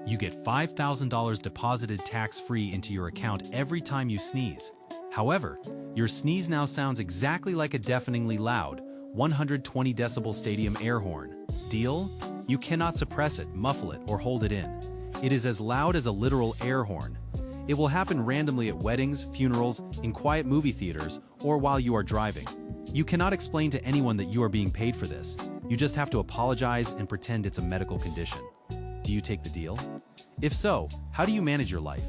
You get $5,000 deposited tax-free into your account every time you sneeze. However, your sneeze now sounds exactly like a deafeningly loud, 120 decibel stadium air horn. Deal? You cannot suppress it, muffle it, or hold it in. It is as loud as a literal air horn. It will happen randomly at weddings, funerals, in quiet movie theaters, or while you are driving. You cannot explain to anyone that you are being paid for this. You just have to apologize and pretend it's a medical condition. Do you take the deal? If so, how do you manage your life?